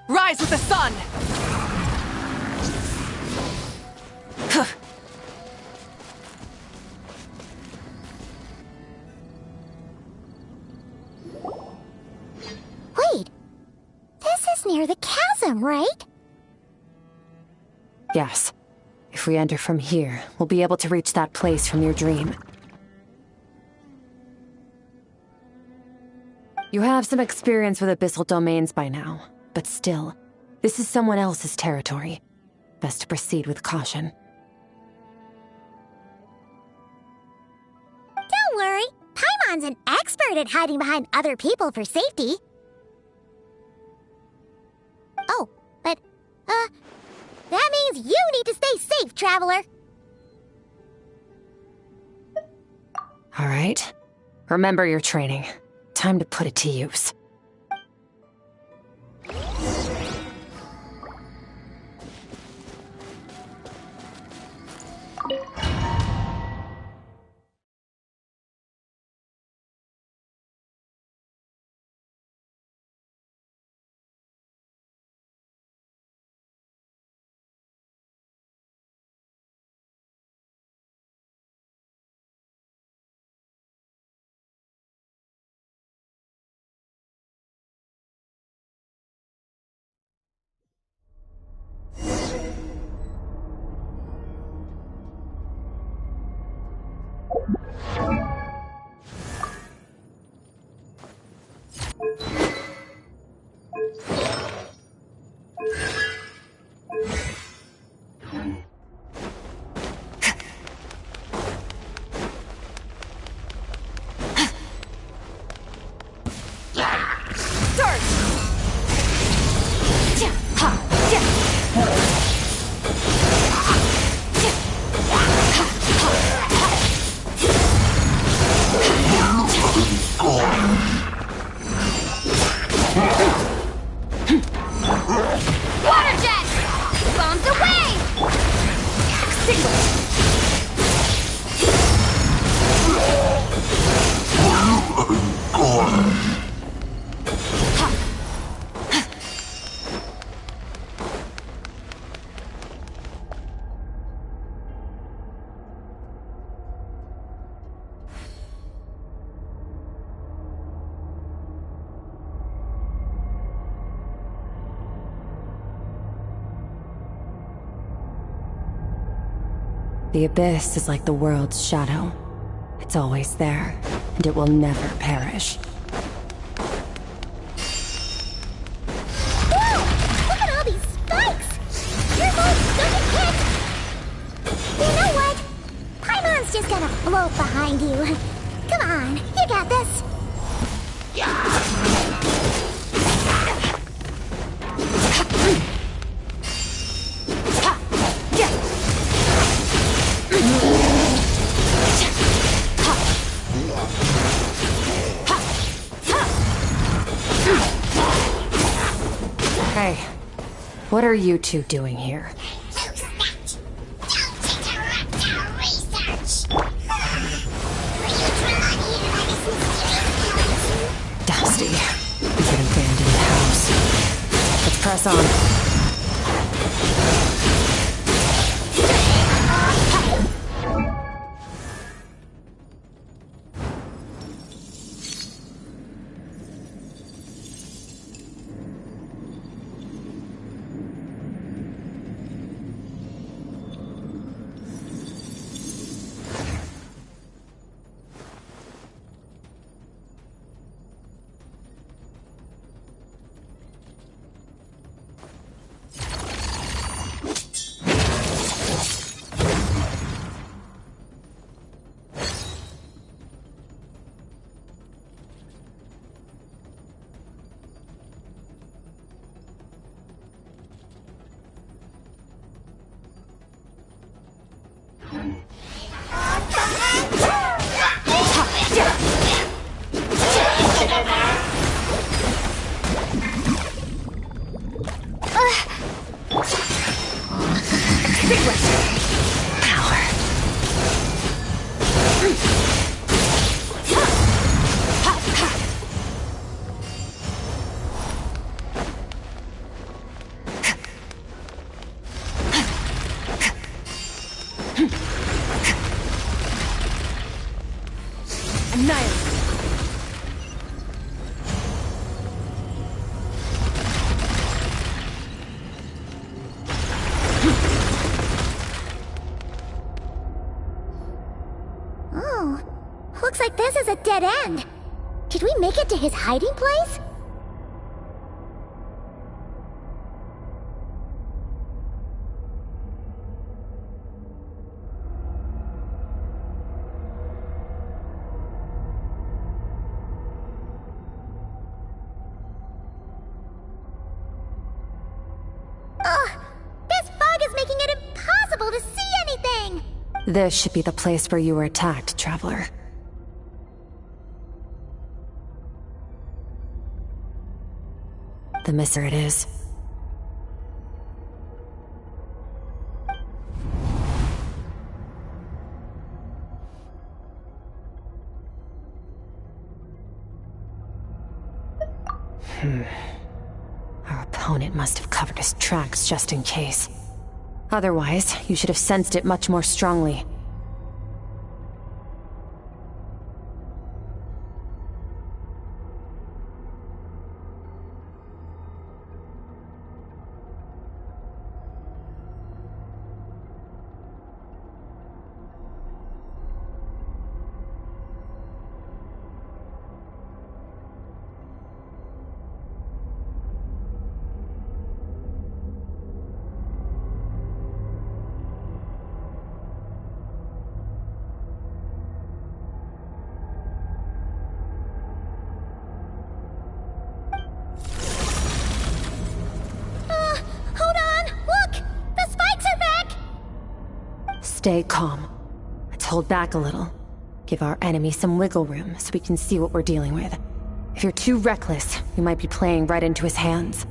Rise with the sun! Wait! This is near the chasm, right? Yes. If we enter from here, we'll be able to reach that place from your dream. You have some experience with abyssal domains by now, but still, this is someone else's territory. Best to proceed with caution. Don't worry, Paimon's an expert at hiding behind other people for safety. Oh, but, that means you need to stay safe, traveler. All right. Remember your training. Time to put it to use. The Abyss is like the world's shadow. It's always there, and it will never perish. Whoa! Look at all these spikes! Careful! Don't get hit! You know what? Paimon's just gonna float behind you. Come on, you got this! Hey, what are you two doing here? Dusty. It's an abandoned house. Let's press on. Oh, looks like this is a dead end. Did we make it to his hiding place? Ugh, this fog is making it impossible to see anything! This should be the place where you were attacked, Traveler. The mister it is. Our opponent must have covered his tracks just in case. Otherwise, you should have sensed it much more strongly. Stay calm. Let's hold back a little. Give our enemy some wiggle room so we can see what we're dealing with. If you're too reckless, we might be playing right into his hands.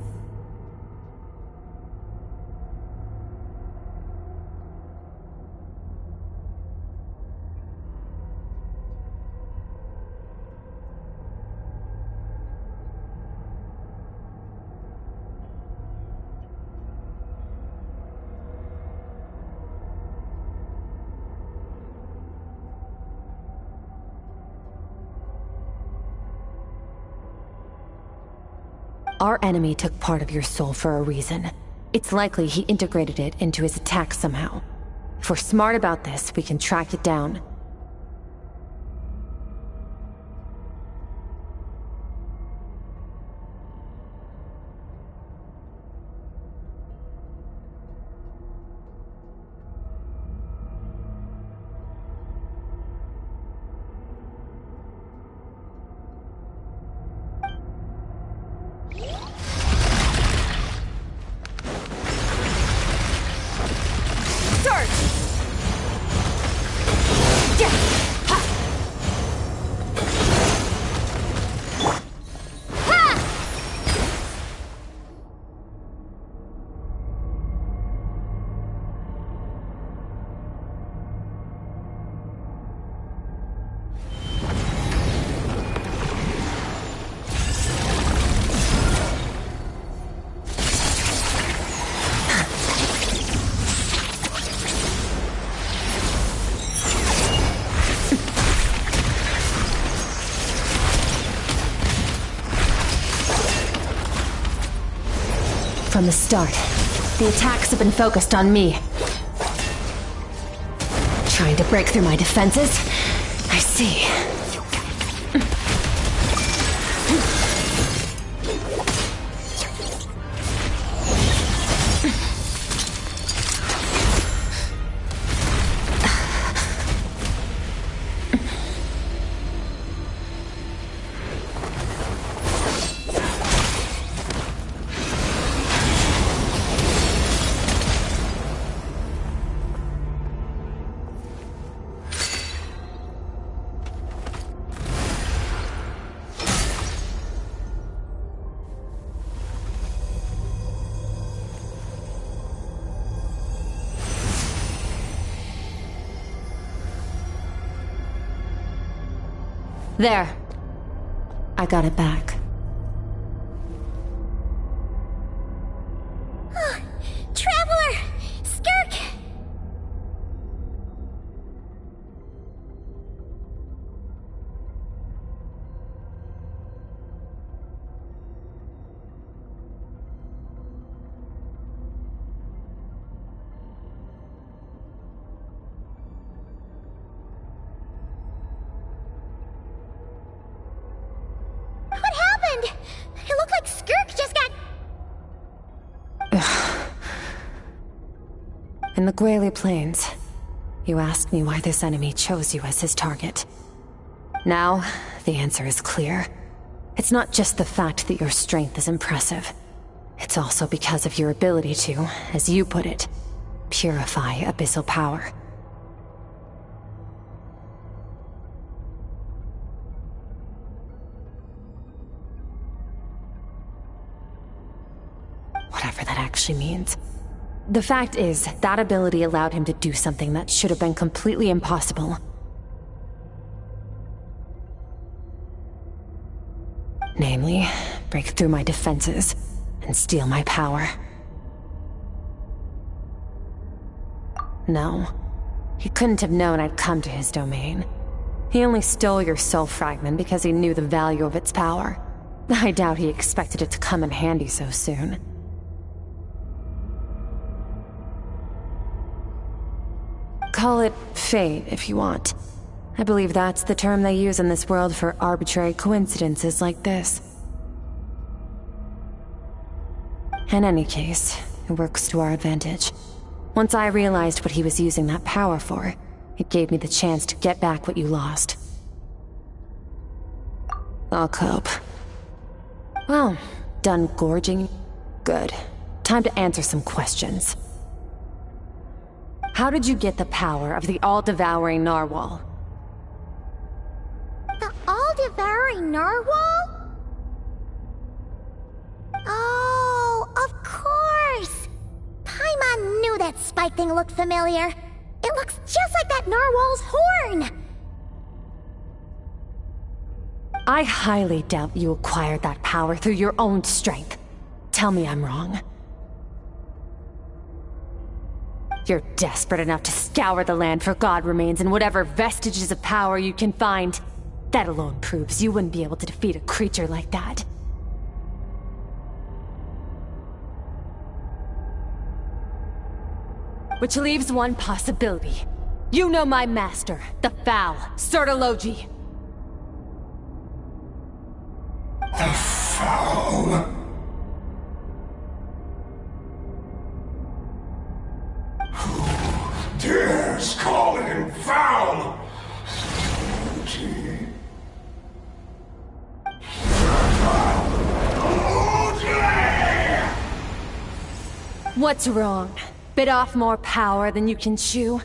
Our enemy took part of your soul for a reason. It's likely he integrated it into his attack somehow. If we're smart about this, we can track it down. From the start, the attacks have been focused on me. Trying to break through my defenses? I see. There. I got it back. Traveler! Skirk! It looked like Skirk just got... In the Guili Plains, you asked me why this enemy chose you as his target. Now, the answer is clear. It's not just the fact that your strength is impressive. It's also because of your ability to, as you put it, purify abyssal power. Whatever that actually means. The fact is, that ability allowed him to do something that should have been completely impossible. Namely, break through my defenses and steal my power. No, he couldn't have known I'd come to his domain. He only stole your soul fragment because he knew the value of its power. I doubt he expected it to come in handy so soon. Call it fate, if you want. I believe that's the term they use in this world for arbitrary coincidences like this. In any case, it works to our advantage. Once I realized what he was using that power for, it gave me the chance to get back what you lost. I'll cope. Well, done gorging? Good. Time to answer some questions. How did you get the power of the all-devouring narwhal? The all-devouring narwhal? Oh, of course! Paimon knew that spike thing looked familiar. It looks just like that narwhal's horn! I highly doubt you acquired that power through your own strength. Tell me I'm wrong. You're desperate enough to scour the land for god remains and whatever vestiges of power you can find. That alone proves you wouldn't be able to defeat a creature like that. Which leaves one possibility. You know my master, the Foul, Sertologi. The Foul? Who dares call him foul? What's wrong? Bit off more power than you can chew?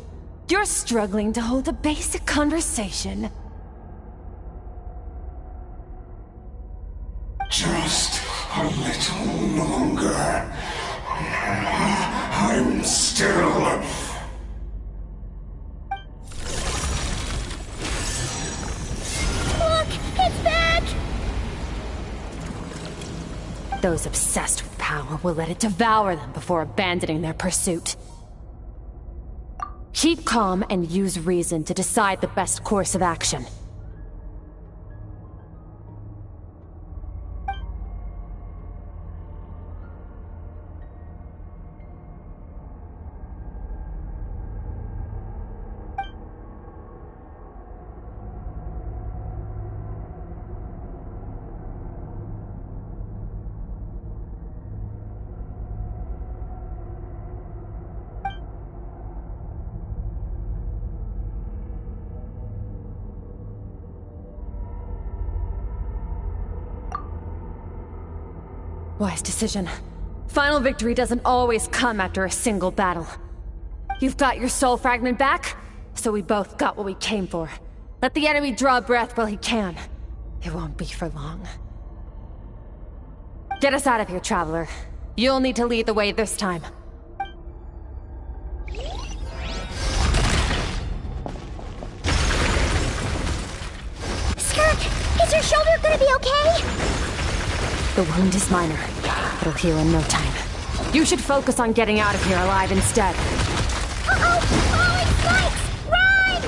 You're struggling to hold a basic conversation. Just a little longer. I'm still... Look! It's back! Those obsessed with power will let it devour them before abandoning their pursuit. Keep calm and use reason to decide the best course of action. Wise decision. Final victory doesn't always come after a single battle. You've got your soul fragment back, so we both got what we came for. Let the enemy draw breath while he can. It won't be for long. Get us out of here, Traveler. You'll need to lead the way this time. Skirk, is your shoulder gonna be okay? The wound is minor. It'll heal in no time. You should focus on getting out of here alive instead. Uh-oh! Falling spikes! Run!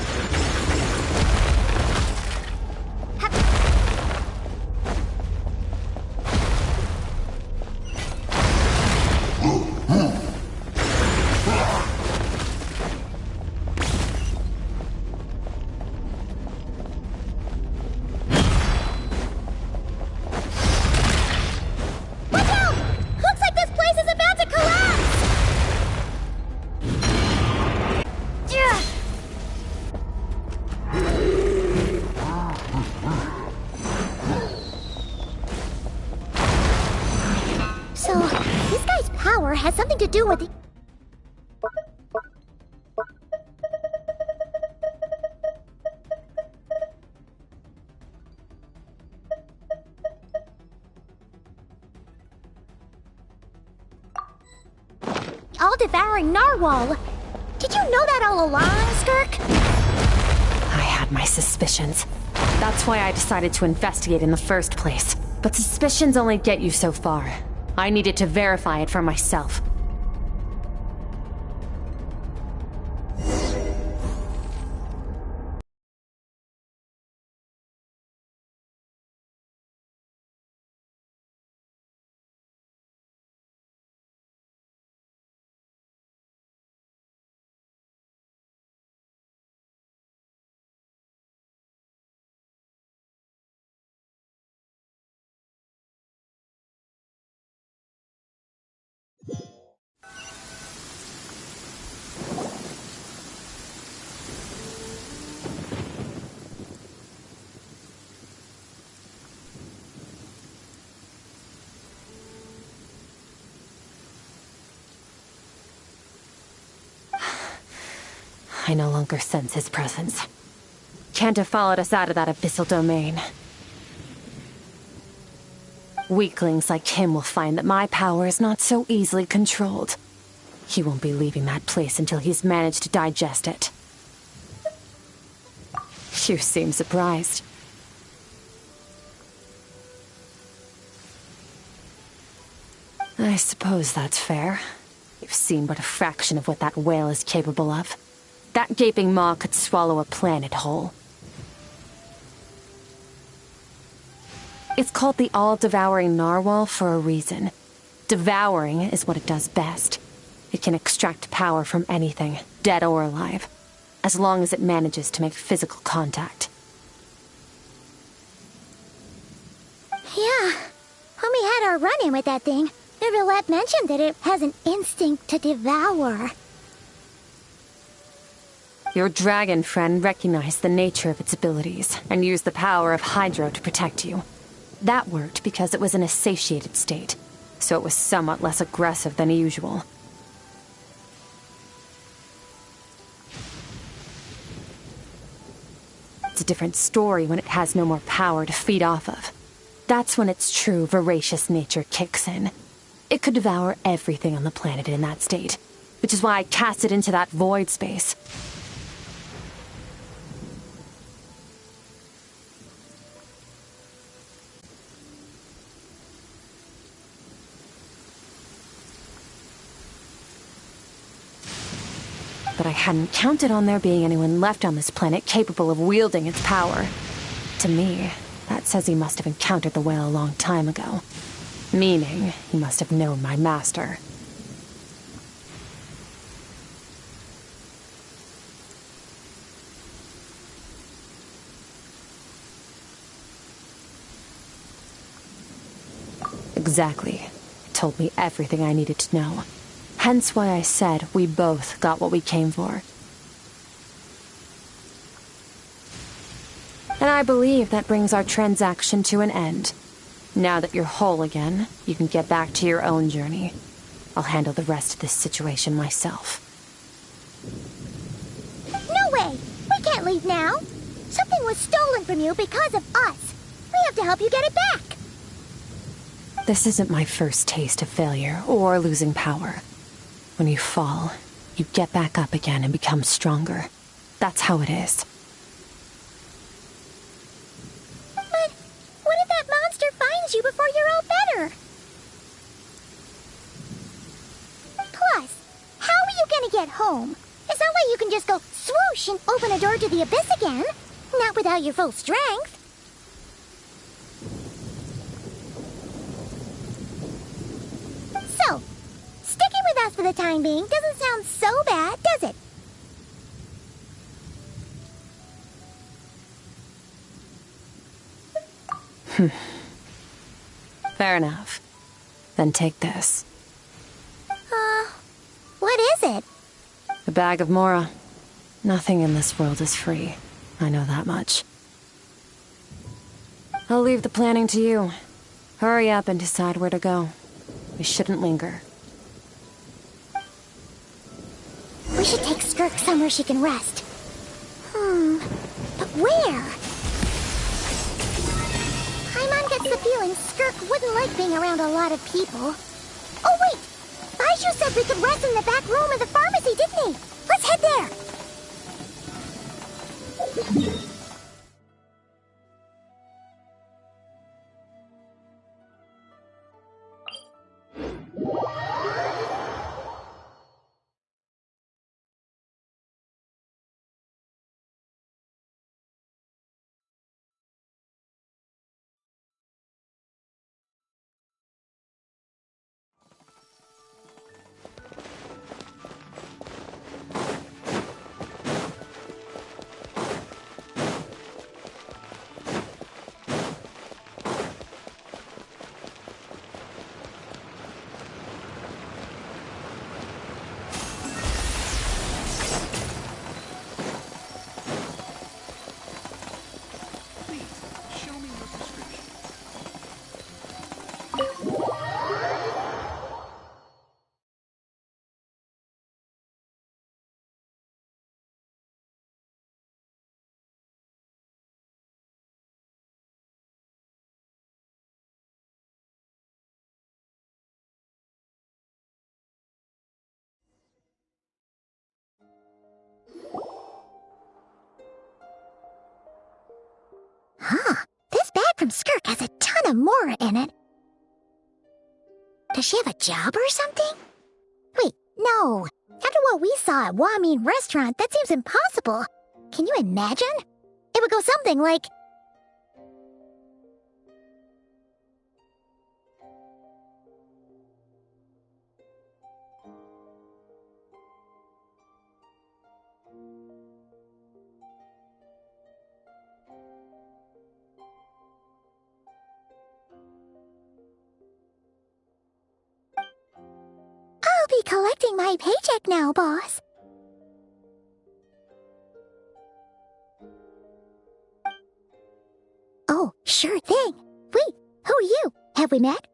Watch out! Looks like this place is about to collapse! Yeah. So, this guy's power has something to do with the... all-devouring narwhal. Did you know that all along, Skirk? I had my suspicions. That's why I decided to investigate in the first place. But suspicions only get you so far. I needed to verify it for myself. I no longer sense his presence. Can't have followed us out of that abyssal domain. Weaklings like him will find that my power is not so easily controlled. He won't be leaving that place until he's managed to digest it. You seem surprised. I suppose that's fair. You've seen but a fraction of what that whale is capable of. That gaping maw could swallow a planet whole. It's called the all-devouring narwhal for a reason. Devouring is what it does best. It can extract power from anything, dead or alive, as long as it manages to make physical contact. Yeah. When we had our run-in with that thing, Neverlet mentioned that it has an instinct to devour. Your dragon friend recognized the nature of its abilities and used the power of Hydro to protect you. That worked because it was in a satiated state, so it was somewhat less aggressive than usual. It's a different story when it has no more power to feed off of. That's when its true voracious nature kicks in. It could devour everything on the planet in that state, which is why I cast it into that void space. But I hadn't counted on there being anyone left on this planet capable of wielding its power. To me, that says he must have encountered the whale a long time ago. Meaning, he must have known my master. Exactly. It told me everything I needed to know. Hence why I said we both got what we came for. And I believe that brings our transaction to an end. Now that you're whole again, you can get back to your own journey. I'll handle the rest of this situation myself. No way! We can't leave now! Something was stolen from you because of us! We have to help you get it back! This isn't my first taste of failure or losing power. When you fall, you get back up again and become stronger. That's how it is. But what if that monster finds you before you're all better? Plus, how are you gonna get home? It's not like you can just go swoosh and open a door to the abyss again. Not without your full strength. So, sticking with us for the time being doesn't sound so bad, does it? Fair enough. Then take this. What is it? A bag of Mora. Nothing in this world is free. I know that much. I'll leave the planning to you. Hurry up and decide where to go. We shouldn't linger. We should take Skirk somewhere she can rest. But where? Paimon gets the feeling Skirk wouldn't like being around a lot of people. Oh wait! Baiju said we could rest in the back room of the pharmacy, didn't he? Let's head there! This bag from Skirk has a ton of Mora in it. Does she have a job or something? Wait, no. After what we saw at Wamin Restaurant, that seems impossible. Can you imagine? It would go something like... I'll be collecting my paycheck now, boss. Oh, sure thing. Wait, who are you? Have we met?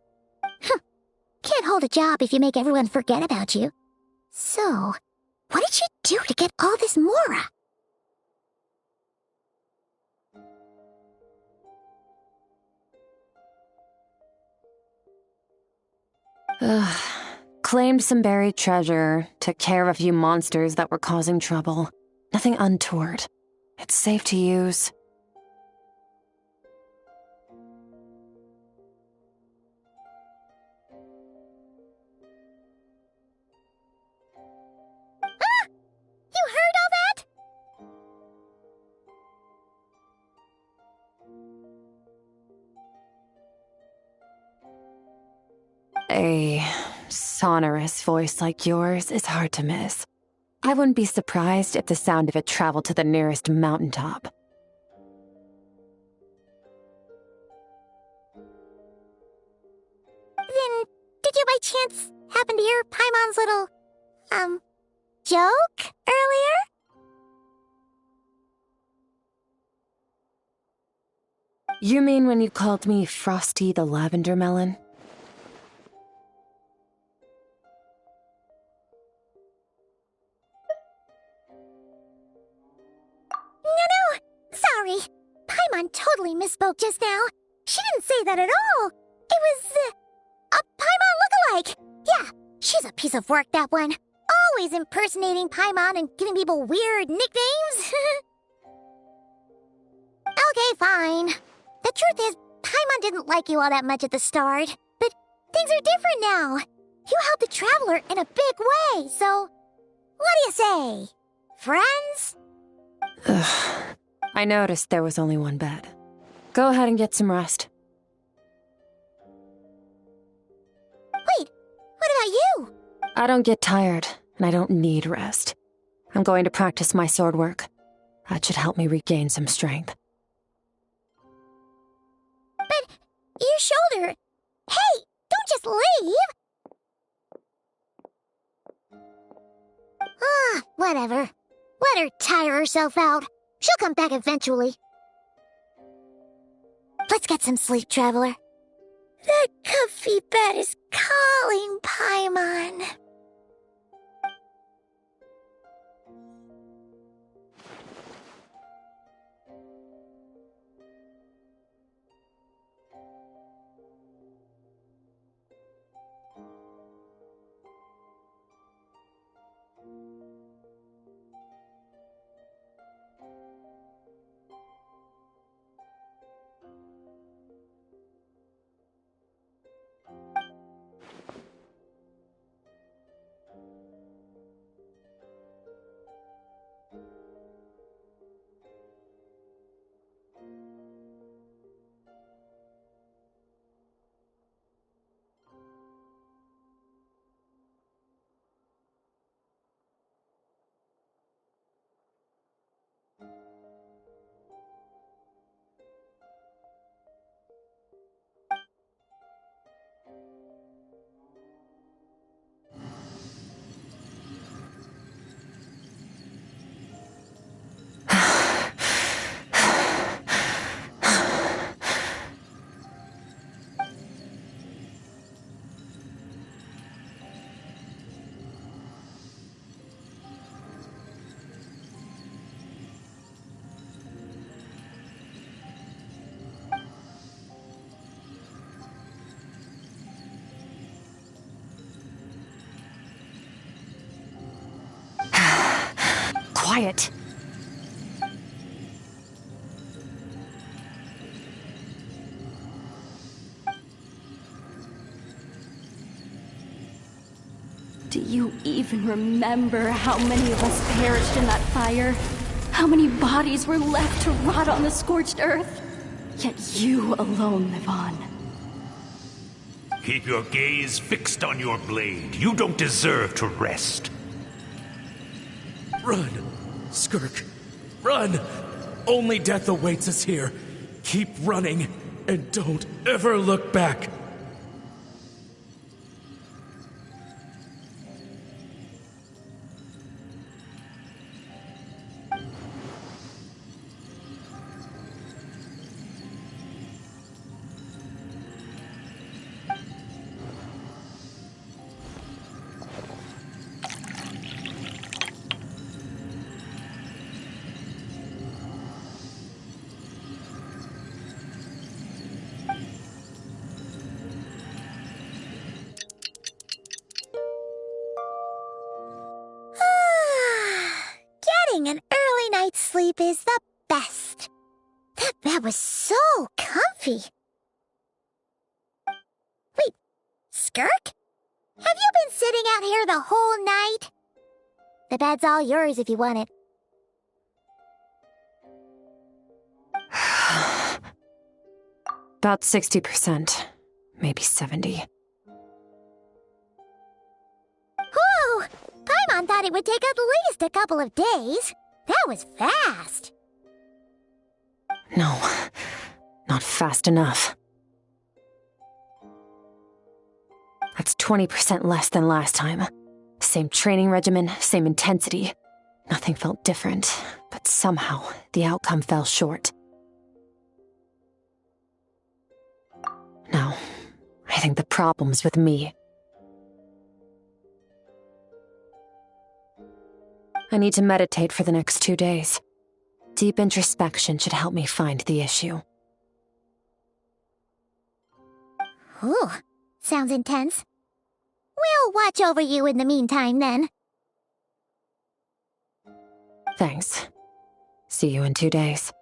Can't hold a job if you make everyone forget about you. So, what did you do to get all this Mora? Claimed some buried treasure, took care of a few monsters that were causing trouble. Nothing untoward. It's safe to use. You heard all that? A sonorous voice like yours is hard to miss. I wouldn't be surprised if the sound of it traveled to the nearest mountaintop. Then, did you by chance happen to hear Paimon's little, joke earlier? You mean when you called me Frosty the Lavender Melon? No, sorry. Paimon totally misspoke just now. She didn't say that at all. It was, a Paimon lookalike. Yeah, she's a piece of work, that one. Always impersonating Paimon and giving people weird nicknames. Okay, fine. The truth is, Paimon didn't like you all that much at the start. But things are different now. You helped the Traveler in a big way, so... What do you say? Friends? Ugh. I noticed there was only one bed. Go ahead and get some rest. Wait, what about you? I don't get tired, and I don't need rest. I'm going to practice my sword work. That should help me regain some strength. But your shoulder... Hey, don't just leave! Ah, whatever. Let her tire herself out. She'll come back eventually. Let's get some sleep, Traveler. That comfy bed is calling, Paimon. Quiet. Do you even remember how many of us perished in that fire? How many bodies were left to rot on the scorched earth? Yet you alone live on. Keep your gaze fixed on your blade. You don't deserve to rest. Run, Skirk. Run! Only death awaits us here. Keep running, and don't ever look back. Getting an early night's sleep is the best. That bed was so comfy. Wait, Skirk? Have you been sitting out here the whole night? The bed's all yours if you want it. About 60%, maybe 70. Whew! Paimon thought it would take at least a couple of days. That was fast. No, not fast enough. That's 20% less than last time. Same training regimen, same intensity. Nothing felt different, but somehow the outcome fell short. I think the problem's with me. I need to meditate for the next 2 days. Deep introspection should help me find the issue. Ooh, sounds intense. We'll watch over you in the meantime, then. Thanks. See you in 2 days.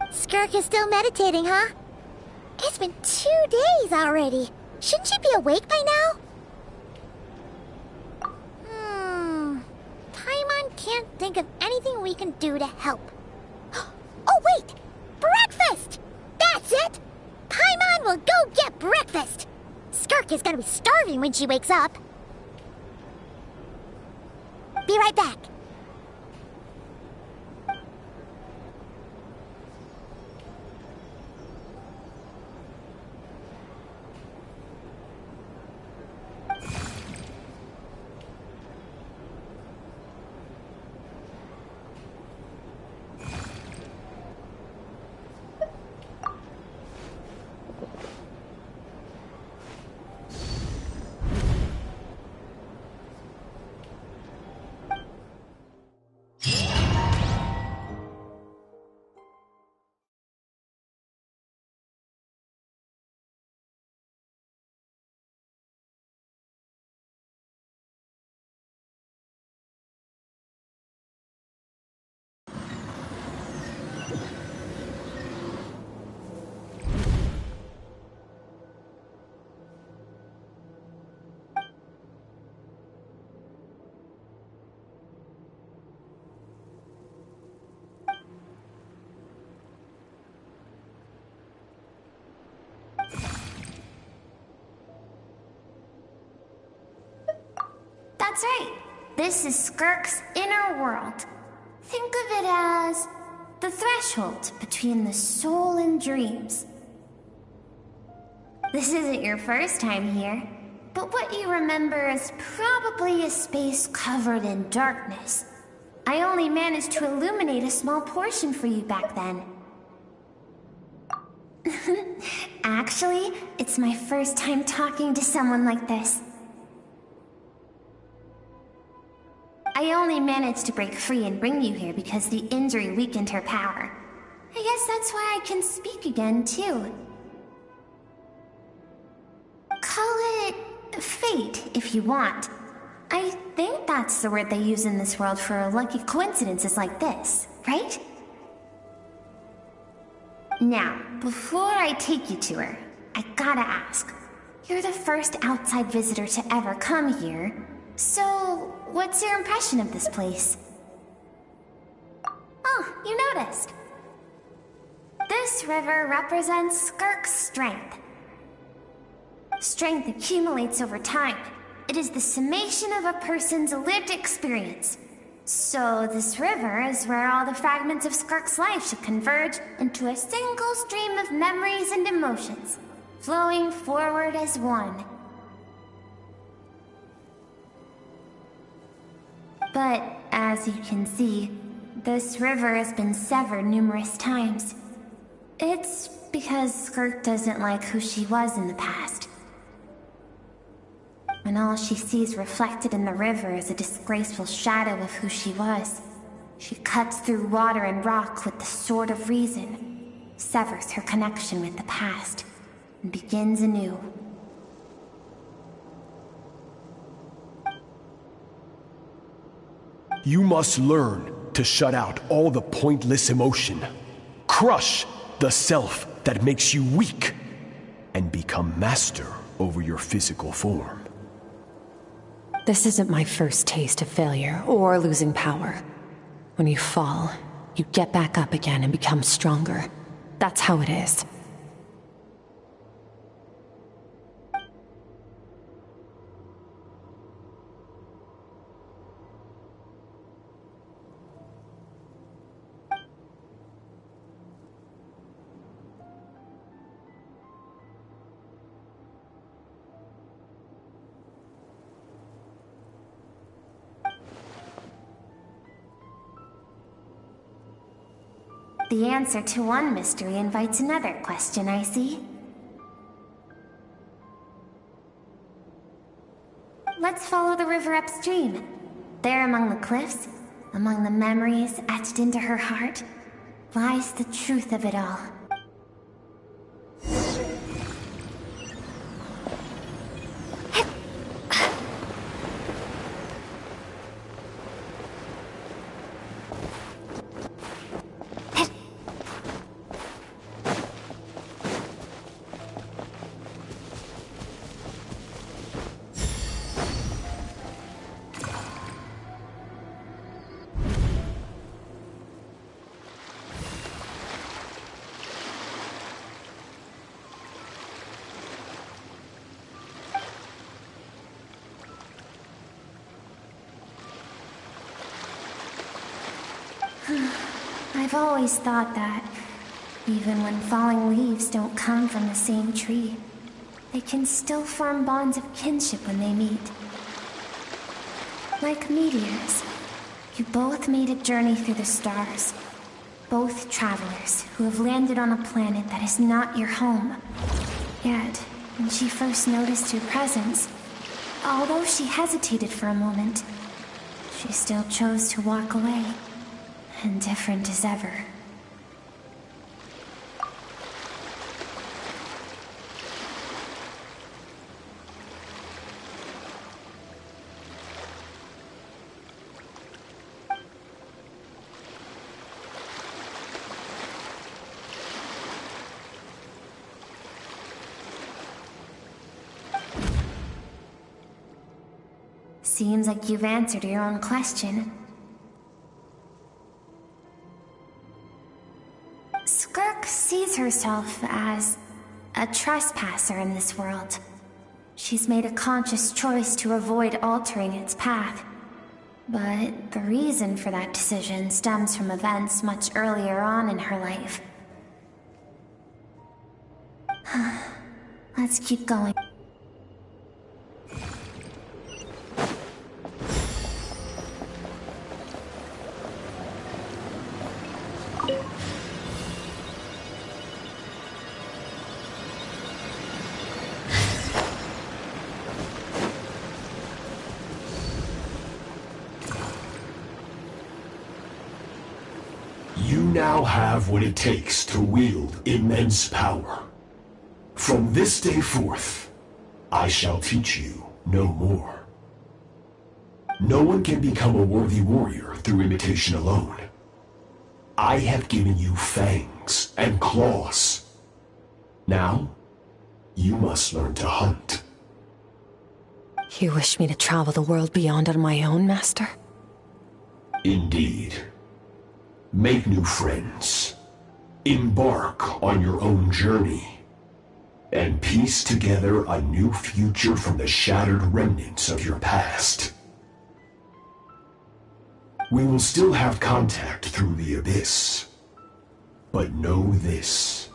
Skirk is still meditating, huh? It's been 2 days already. Shouldn't she be awake by now? Paimon can't think of anything we can do to help. Oh, wait! Breakfast! That's it! Paimon will go get breakfast! Skirk is gonna be starving when she wakes up. Be right back. That's right. This is Skirk's inner world. Think of it as the threshold between the soul and dreams. This isn't your first time here, but what you remember is probably a space covered in darkness. I only managed to illuminate a small portion for you back then. Actually, it's my first time talking to someone like this. I only managed to break free and bring you here because the injury weakened her power. I guess that's why I can speak again, too. Call it fate, if you want. I think that's the word they use in this world for lucky coincidences like this, right? Now, before I take you to her, I gotta ask. You're the first outside visitor to ever come here, so what's your impression of this place? Oh, you noticed. This river represents Skirk's strength. Strength accumulates over time. It is the summation of a person's lived experience. So this river is where all the fragments of Skirk's life should converge into a single stream of memories and emotions, flowing forward as one. But, as you can see, this river has been severed numerous times. It's because Skirk doesn't like who she was in the past. And all she sees reflected in the river is a disgraceful shadow of who she was. She cuts through water and rock with the sword of reason, severs her connection with the past, and begins anew. You must learn to shut out all the pointless emotion. Crush the self that makes you weak, and become master over your physical form. This isn't my first taste of failure or losing power. When you fall, you get back up again and become stronger. That's how it is. The answer to one mystery invites another question, I see. Let's follow the river upstream. There among the cliffs, among the memories etched into her heart, lies the truth of it all. I've always thought that, even when falling leaves don't come from the same tree, they can still form bonds of kinship when they meet. Like meteors, you both made a journey through the stars. Both travelers who have landed on a planet that is not your home. Yet, when she first noticed your presence, although she hesitated for a moment, she still chose to walk away. Indifferent as ever. Seems like you've answered your own question. Skirk sees herself as a trespasser in this world. She's made a conscious choice to avoid altering its path. But the reason for that decision stems from events much earlier on in her life. Let's keep going. You now have what it takes to wield immense power. From this day forth, I shall teach you no more. No one can become a worthy warrior through imitation alone. I have given you fangs and claws. Now, you must learn to hunt. You wish me to travel the world beyond on my own, Master? Indeed. Make new friends. Embark on your own journey. And piece together a new future from the shattered remnants of your past. We will still have contact through the abyss. But know this.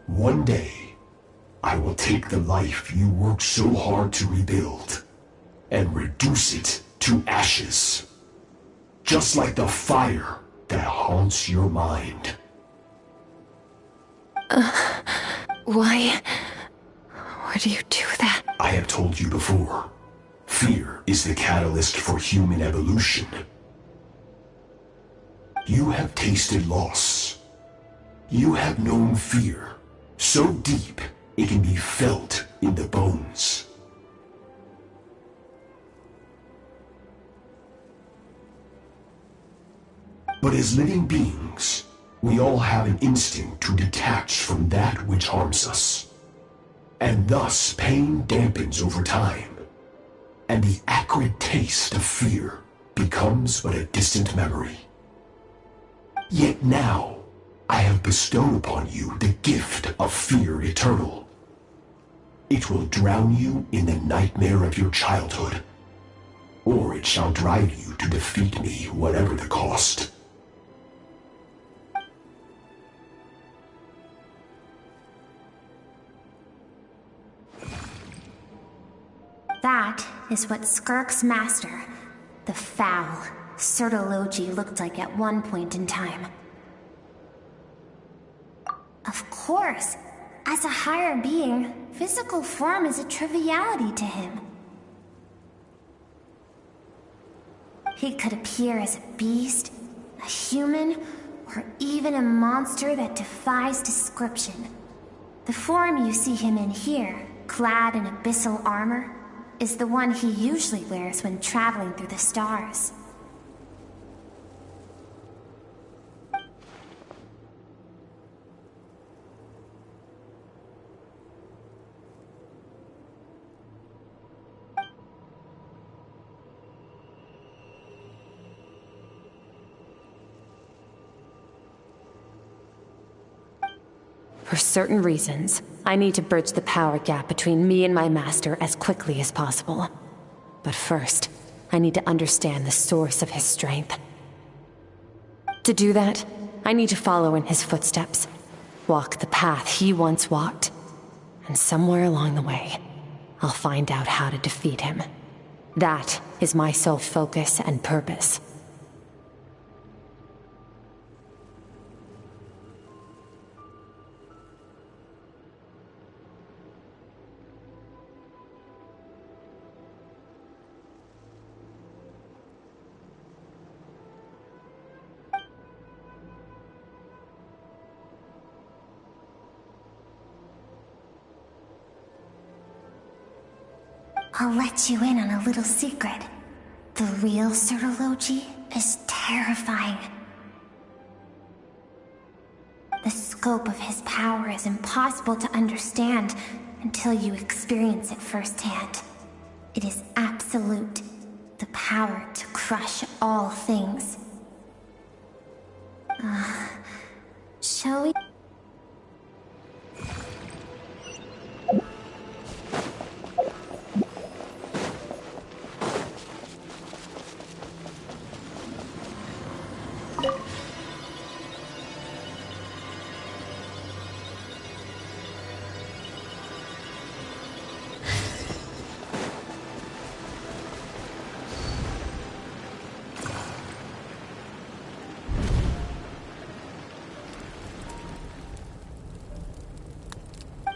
One day, I will take the life you worked so hard to rebuild and reduce it to ashes. Just like the fire that haunts your mind. Why do you do that? I have told you before. Fear is the catalyst for human evolution. You have tasted loss. You have known fear, so deep it can be felt in the bones. But as living beings, we all have an instinct to detach from that which harms us. And thus pain dampens over time, and the acrid taste of fear becomes but a distant memory. Yet now, I have bestowed upon you the gift of fear eternal. It will drown you in the nightmare of your childhood, or it shall drive you to defeat me, whatever the cost. That is what Skirk's master, the foul Sertologi, looked like at one point in time. course. As a higher being, physical form is a triviality to him. He could appear as a beast, a human, or even a monster that defies description. The form you see him in here, clad in abyssal armor, is the one he usually wears when traveling through the stars. For certain reasons, I need to bridge the power gap between me and my master as quickly as possible. But first, I need to understand the source of his strength. To do that, I need to follow in his footsteps, walk the path he once walked, and somewhere along the way, I'll find out how to defeat him. That is my sole focus and purpose. I'll let you in on a little secret. The real Serology is terrifying. The scope of his power is impossible to understand until you experience it firsthand. It is absolute, the power to crush all things. Shall we?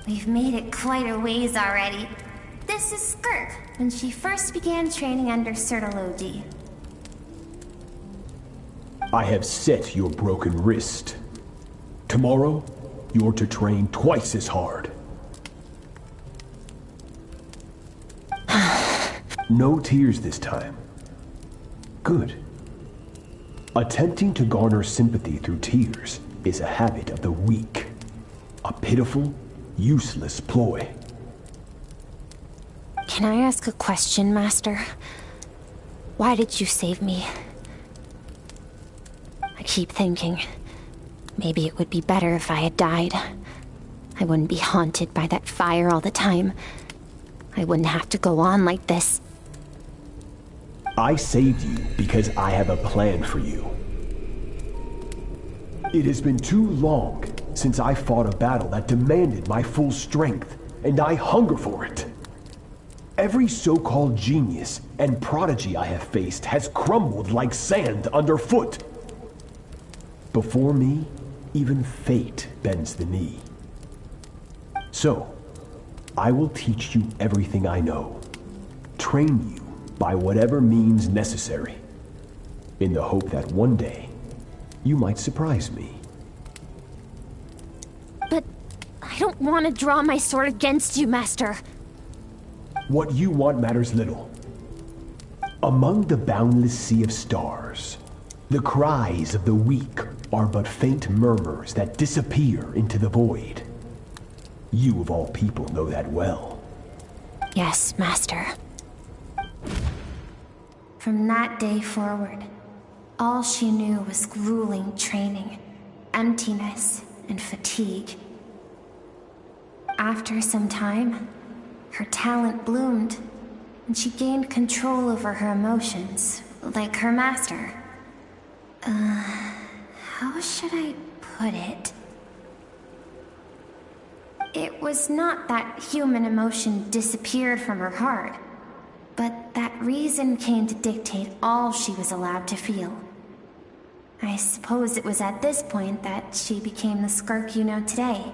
We've made it quite a ways already. This is Skirk, when she first began training under Serology. I have set your broken wrist. Tomorrow, you're to train twice as hard. No tears this time. Good. Attempting to garner sympathy through tears is a habit of the weak. A pitiful, useless ploy. Can I ask a question, Master? Why did you save me? I keep thinking, maybe it would be better if I had died. I wouldn't be haunted by that fire all the time. I wouldn't have to go on like this. I saved you because I have a plan for you. It has been too long since I fought a battle that demanded my full strength, and I hunger for it. Every so-called genius and prodigy I have faced has crumbled like sand underfoot. Before me, even fate bends the knee. So, I will teach you everything I know, train you by whatever means necessary, in the hope that one day, you might surprise me. But I don't want to draw my sword against you, Master. What you want matters little. Among the boundless sea of stars, the cries of the weak are but faint murmurs that disappear into the void. You of all people know that well. Yes, Master. From that day forward, all she knew was grueling training, emptiness, and fatigue. After some time, her talent bloomed, and she gained control over her emotions, like her master. How should I put it? It was not that human emotion disappeared from her heart, but that reason came to dictate all she was allowed to feel. I suppose it was at this point that she became the skirk you know today.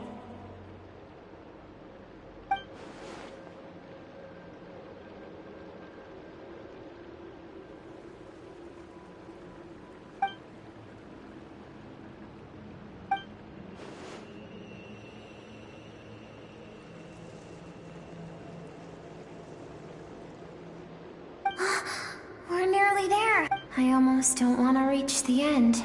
I almost don't want to reach the end.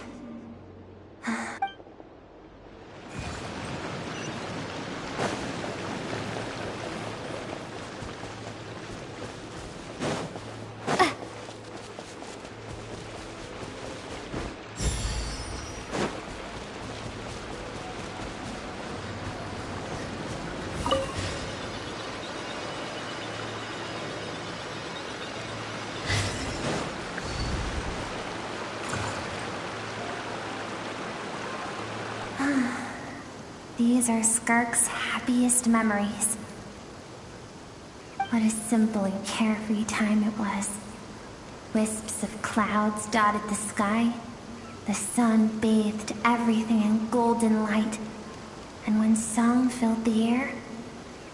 These are Skirk's happiest memories. What a simple and carefree time it was. Wisps of clouds dotted the sky. The sun bathed everything in golden light. And when song filled the air,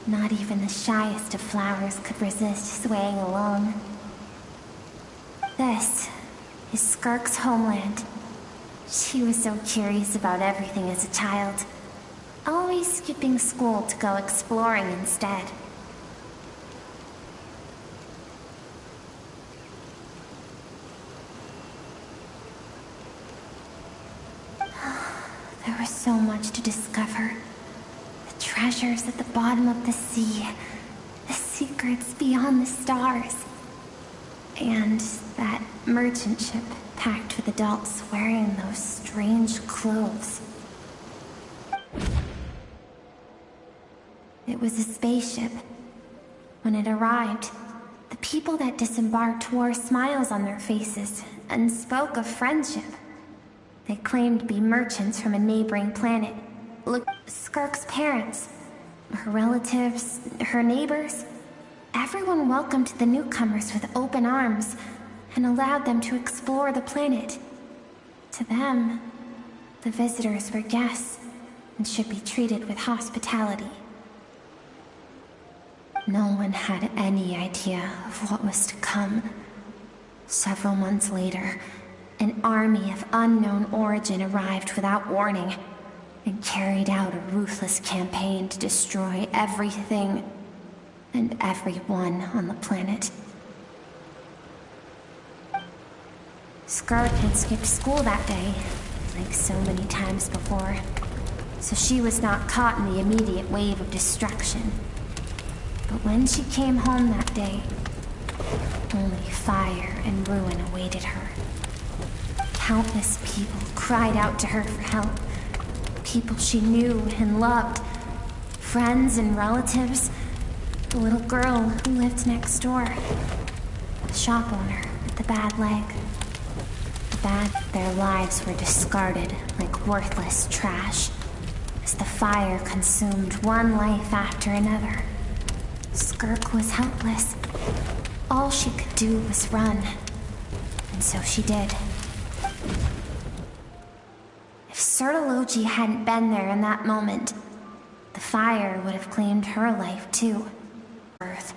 not even the shyest of flowers could resist swaying along. This is Skirk's homeland. She was so curious about everything as a child, always skipping school to go exploring instead. There was so much to discover. The treasures at the bottom of the sea, the secrets beyond the stars, and that merchant ship packed with adults wearing those strange clothes. It was a spaceship. When it arrived, the people that disembarked wore smiles on their faces and spoke of friendship. They claimed to be merchants from a neighboring planet. Look, Skirk's parents, her relatives, her neighbors, everyone welcomed the newcomers with open arms and allowed them to explore the planet. To them, the visitors were guests and should be treated with hospitality. No one had any idea of what was to come. Several months later, an army of unknown origin arrived without warning and carried out a ruthless campaign to destroy everything and everyone on the planet. Skirk had skipped school that day, like so many times before, so she was not caught in the immediate wave of destruction. But when she came home that day, only fire and ruin awaited her. Countless people cried out to her for help. People she knew and loved. Friends and relatives. The little girl who lived next door. The shop owner with the bad leg. Their lives were discarded like worthless trash as the fire consumed one life after another. Skirk was helpless. All she could do was run. And so she did. If Sertology hadn't been there in that moment, the fire would have claimed her life too. Earth,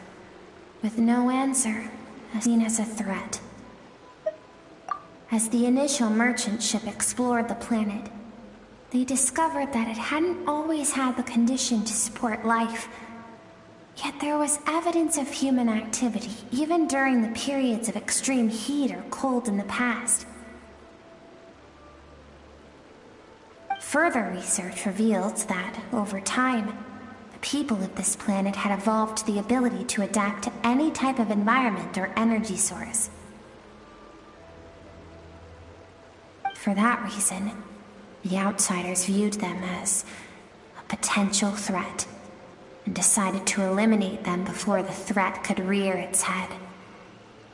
with no answer, seen as a threat. As the initial merchant ship explored the planet, they discovered that it hadn't always had the condition to support life. Yet there was evidence of human activity, even during the periods of extreme heat or cold in the past. Further research revealed that, over time, the people of this planet had evolved the ability to adapt to any type of environment or energy source. For that reason, the outsiders viewed them as a potential threat, and decided to eliminate them before the threat could rear its head.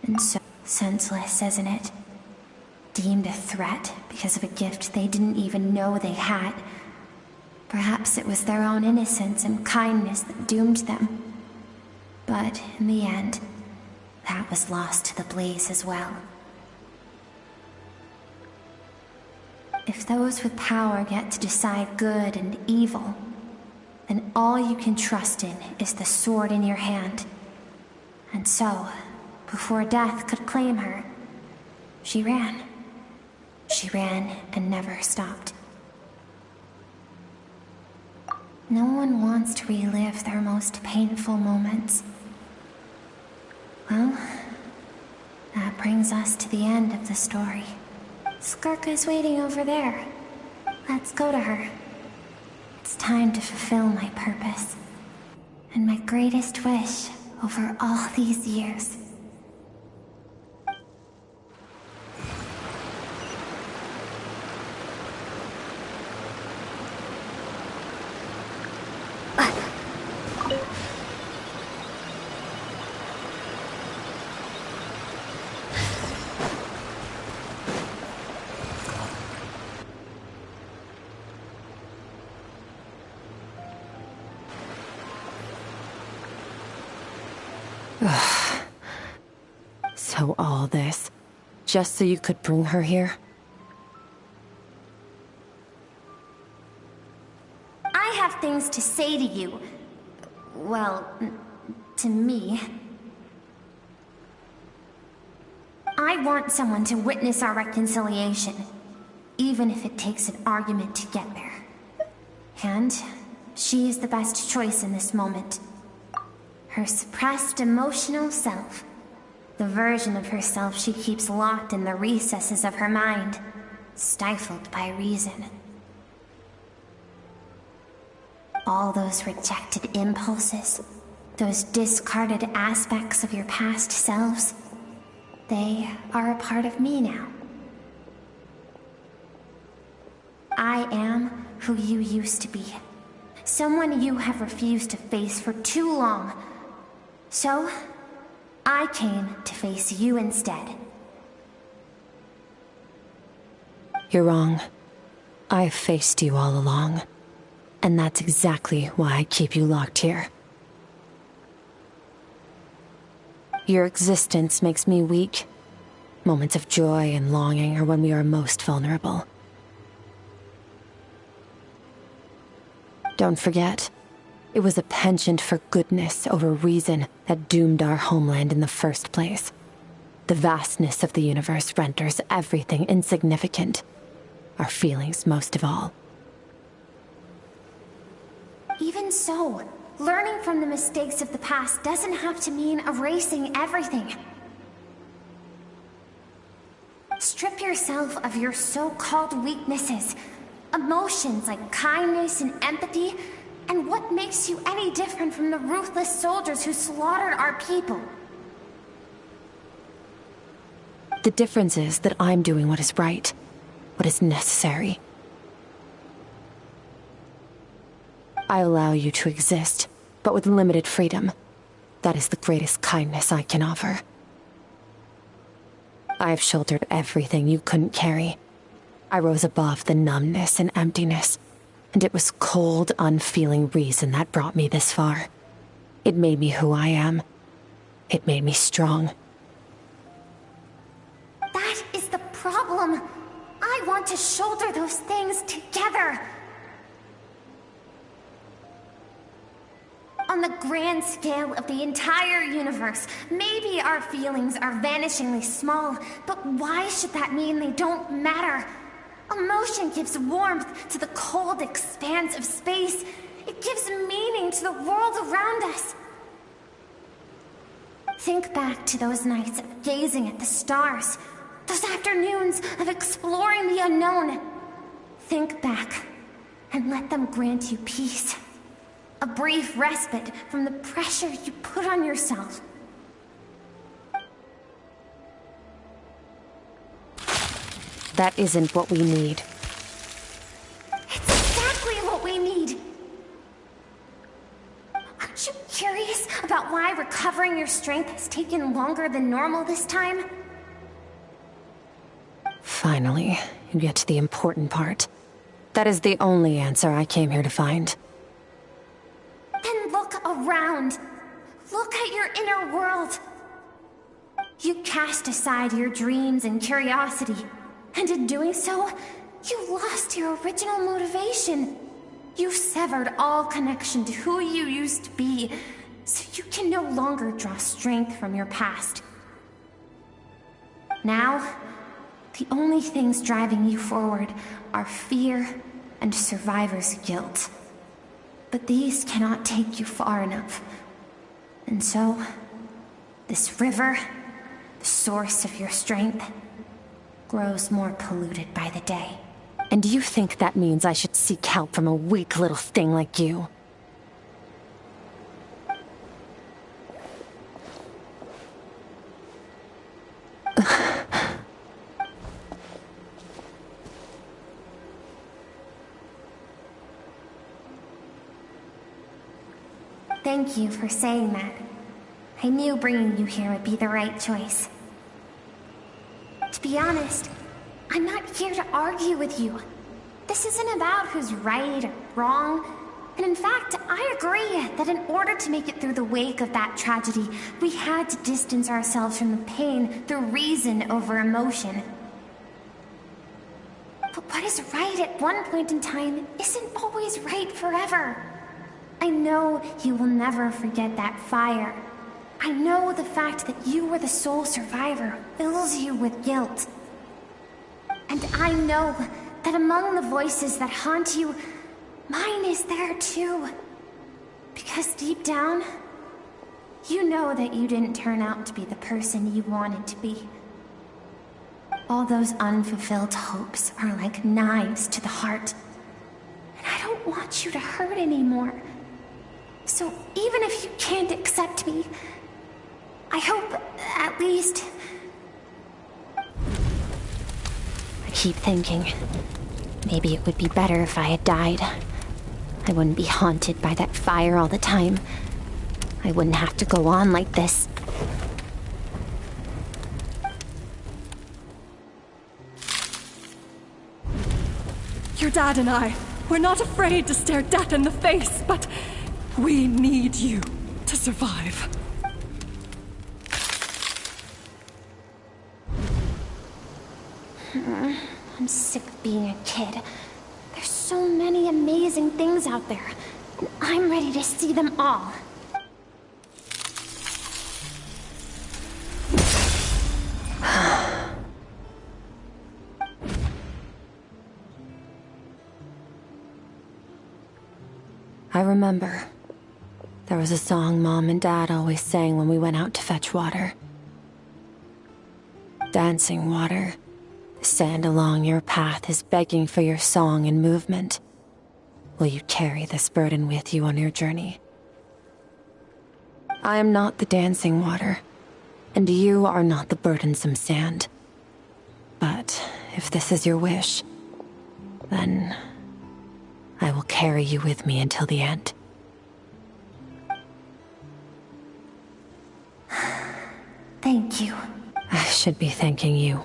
And so, senseless, isn't it? Deemed a threat because of a gift they didn't even know they had. Perhaps it was their own innocence and kindness that doomed them. But in the end, that was lost to the blaze as well. If those with power get to decide good and evil, then all you can trust in is the sword in your hand. And so, before death could claim her, she ran. She ran and never stopped. No one wants to relive their most painful moments. Well, that brings brings us to the end of the story. Skirk is waiting over there. Let's go to her. It's time to fulfill my purpose. And my greatest wish over all these years. So all this, just so you could bring her here? I have things to say to you. Well, to me. I want someone to witness our reconciliation, even if it takes an argument to get there. And she is the best choice in this moment. Her suppressed emotional self. The version of herself she keeps locked in the recesses of her mind, stifled by reason. All those rejected impulses, those discarded aspects of your past selves, they are a part of me now. I am who you used to be. Someone you have refused to face for too long. So, I came to face you instead. You're wrong. I've faced you all along. And that's exactly why I keep you locked here. Your existence makes me weak. Moments of joy and longing are when we are most vulnerable. Don't forget, it was a penchant for goodness over reason that doomed our homeland in the first place. The vastness of the universe renders everything insignificant. Our feelings most of all. Even so, learning from the mistakes of the past doesn't have to mean erasing everything. Strip yourself of your so-called weaknesses, emotions like kindness and empathy, and what makes you any different from the ruthless soldiers who slaughtered our people? The difference is that I'm doing what is right, what is necessary. I allow you to exist, but with limited freedom. That is the greatest kindness I can offer. I have shouldered everything you couldn't carry. I rose above the numbness and emptiness. And it was cold, unfeeling reason that brought me this far. It made me who I am. It made me strong. That is the problem. I want to shoulder those things together. On the grand scale of the entire universe, maybe our feelings are vanishingly small, but why should that mean they don't matter? Emotion gives warmth to the cold expanse of space. It gives meaning to the world around us. Think back to those nights of gazing at the stars, those afternoons of exploring the unknown. Think back and let them grant you peace. A brief respite from the pressure you put on yourself. That isn't what we need. It's exactly what we need. Aren't you curious about why recovering your strength has taken longer than normal this time? Finally, you get to the important part. That is the only answer I came here to find. Then look around. Look at your inner world. You cast aside your dreams and curiosity. And in doing so, you lost your original motivation. You severed all connection to who you used to be, so you can no longer draw strength from your past. Now, the only things driving you forward are fear and survivor's guilt. But these cannot take you far enough. And so, this river, the source of your strength, grows more polluted by the day. And you think that means I should seek help from a weak little thing like you? Thank you for saying that. I knew bringing you here would be the right choice. To be honest, I'm not here to argue with you. This isn't about who's right or wrong. And in fact, I agree that in order to make it through the wake of that tragedy, we had to distance ourselves from the pain through reason over emotion. But what is right at one point in time isn't always right forever. I know you will never forget that fire. I know the fact that you were the sole survivor fills you with guilt. And I know that among the voices that haunt you, mine is there too. Because deep down, you know that you didn't turn out to be the person you wanted to be. All those unfulfilled hopes are like knives to the heart. And I don't want you to hurt anymore. So even if you can't accept me, I hope, at least... I keep thinking, maybe it would be better if I had died. I wouldn't be haunted by that fire all the time. I wouldn't have to go on like this. Your dad and I, we're not afraid to stare death in the face, but we need you to survive. I'm sick of being a kid. There's so many amazing things out there, and I'm ready to see them all. I remember. There was a song Mom and Dad always sang when we went out to fetch water. Dancing water. The sand along your path is begging for your song and movement. Will you carry this burden with you on your journey? I am not the dancing water, and you are not the burdensome sand. But if this is your wish, then I will carry you with me until the end. Thank you. I should be thanking you.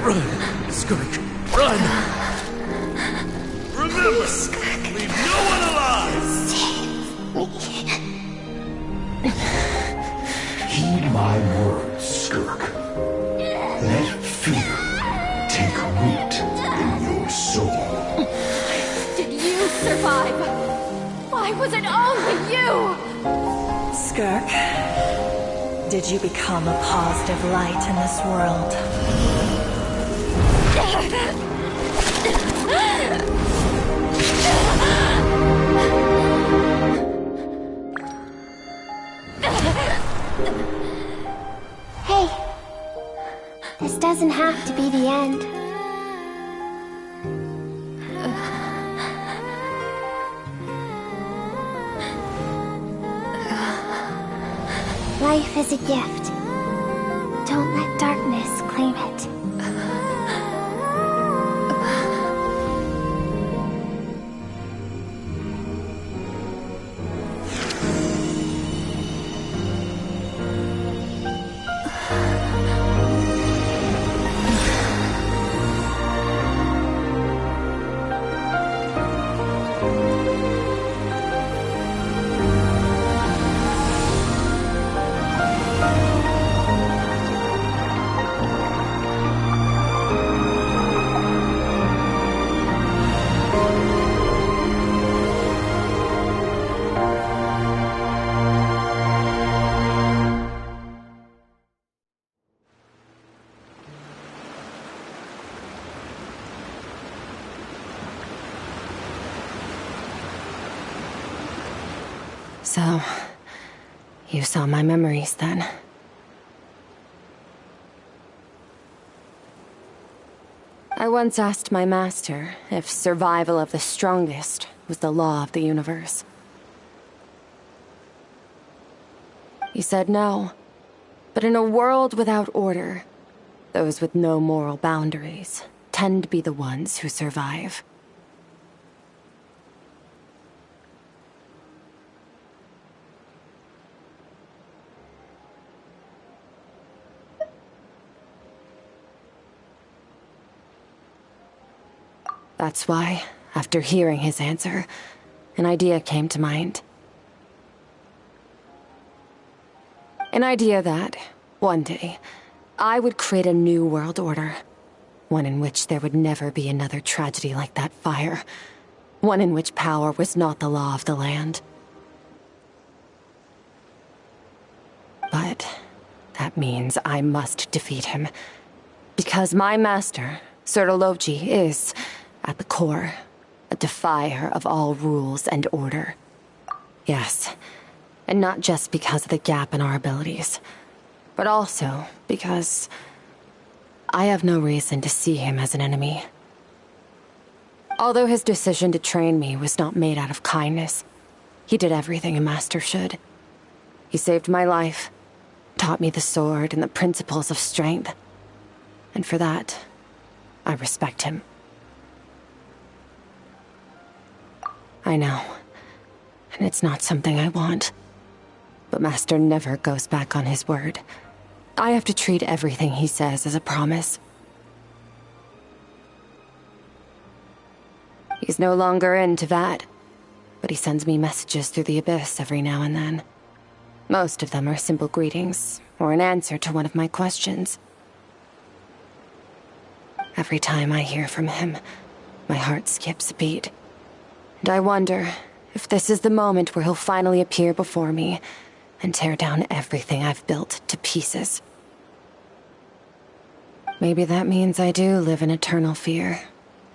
Run, Skirk, run! Remember, leave no one alive! Heed my words, Skirk. Let fear take root in your soul. Did you survive? Why was it only you? Skirk, did you become a positive light in this world? Hey, this doesn't have to be the end. Life is a gift. Don't let darkness claim it. So, you saw my memories then. I once asked my master if survival of the strongest was the law of the universe. He said no, but in a world without order, those with no moral boundaries tend to be the ones who survive. That's why, after hearing his answer, an idea came to mind. An idea that, one day, I would create a new world order. One in which there would never be another tragedy like that fire. One in which power was not the law of the land. But that means I must defeat him. Because my master, Sertologi, is, at the core, a defier of all rules and order. Yes, and not just because of the gap in our abilities, but also because I have no reason to see him as an enemy. Although his decision to train me was not made out of kindness, he did everything a master should. He saved my life, taught me the sword and the principles of strength, and for that, I respect him. I know, and it's not something I want, but Master never goes back on his word. I have to treat everything he says as a promise. He's no longer into that, but he sends me messages through the abyss every now and then. Most of them are simple greetings, or an answer to one of my questions. Every time I hear from him, my heart skips a beat. And I wonder if this is the moment where he'll finally appear before me and tear down everything I've built to pieces. Maybe that means I do live in eternal fear,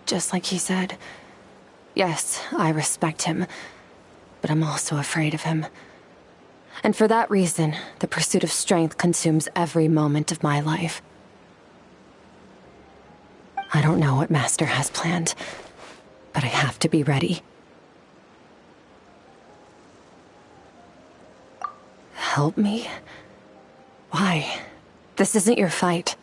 just like he said. Yes, I respect him, but I'm also afraid of him. And for that reason, the pursuit of strength consumes every moment of my life. I don't know what Master has planned, but I have to be ready. Help me? Why? This isn't your fight.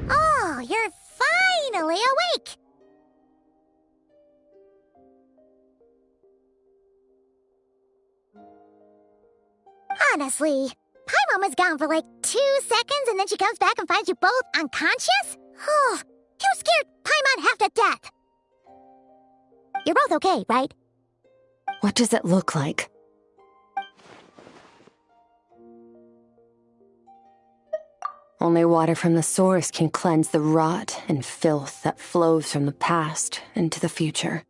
Oh, you're finally awake! Honestly, Paimon was gone for like 2 seconds and then she comes back and finds you both unconscious? Oh, you scared Paimon half to death! You're both okay, right? What does it look like? Only water from the source can cleanse the rot and filth that flows from the past into the future.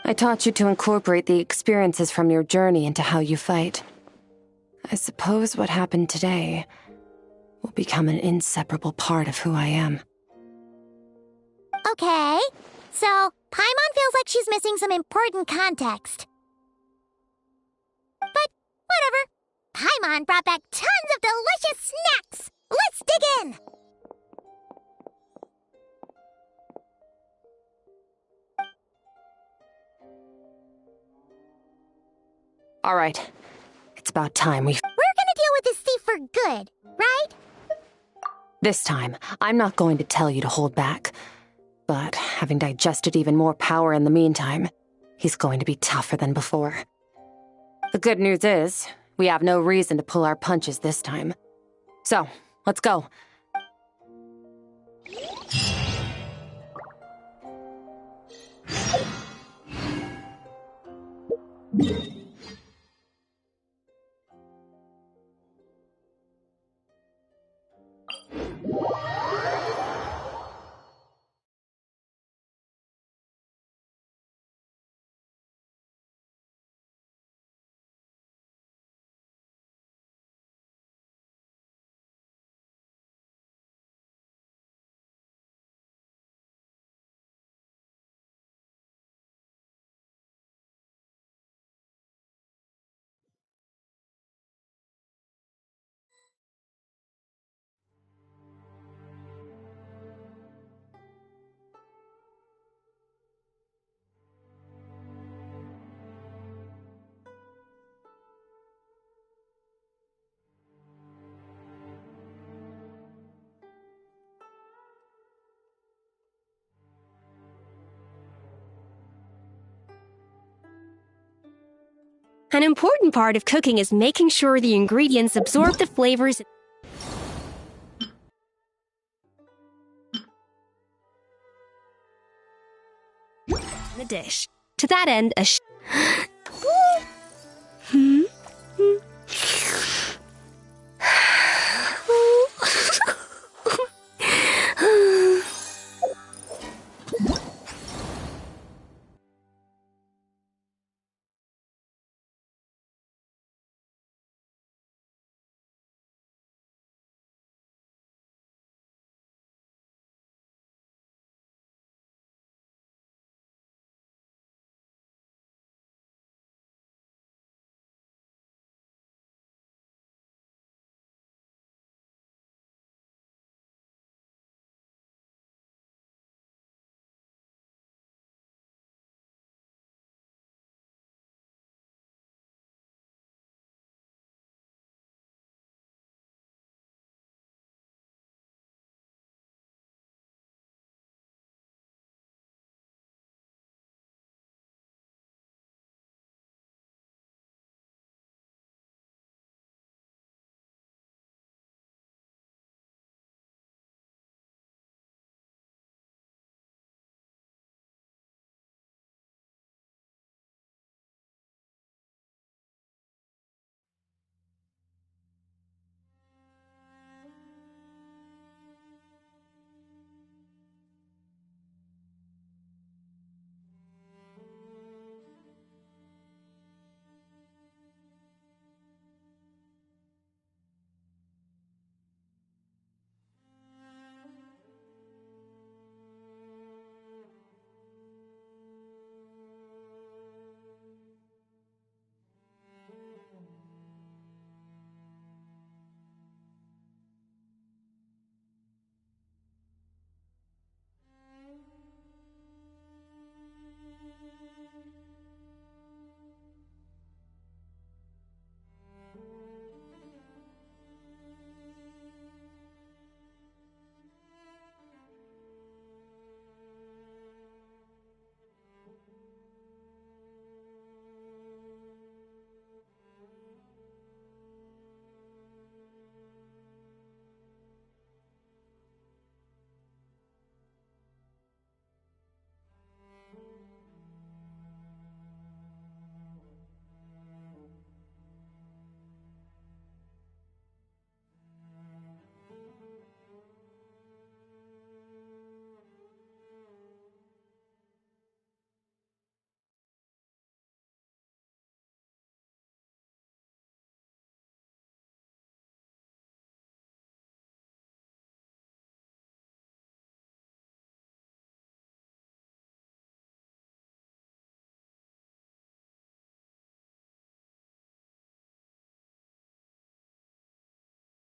I taught you to incorporate the experiences from your journey into how you fight. I suppose what happened today will become an inseparable part of who I am. Okay, so Paimon feels like she's missing some important context. But whatever. Paimon brought back tons of delicious snacks! Let's dig in! All right, it's about time we... We're gonna deal with this thief for good, right? This time, I'm not going to tell you to hold back. But having digested even more power in the meantime, he's going to be tougher than before. The good news is, we have no reason to pull our punches this time. So, let's go. An important part of cooking is making sure the ingredients absorb the flavors in the dish. To that end,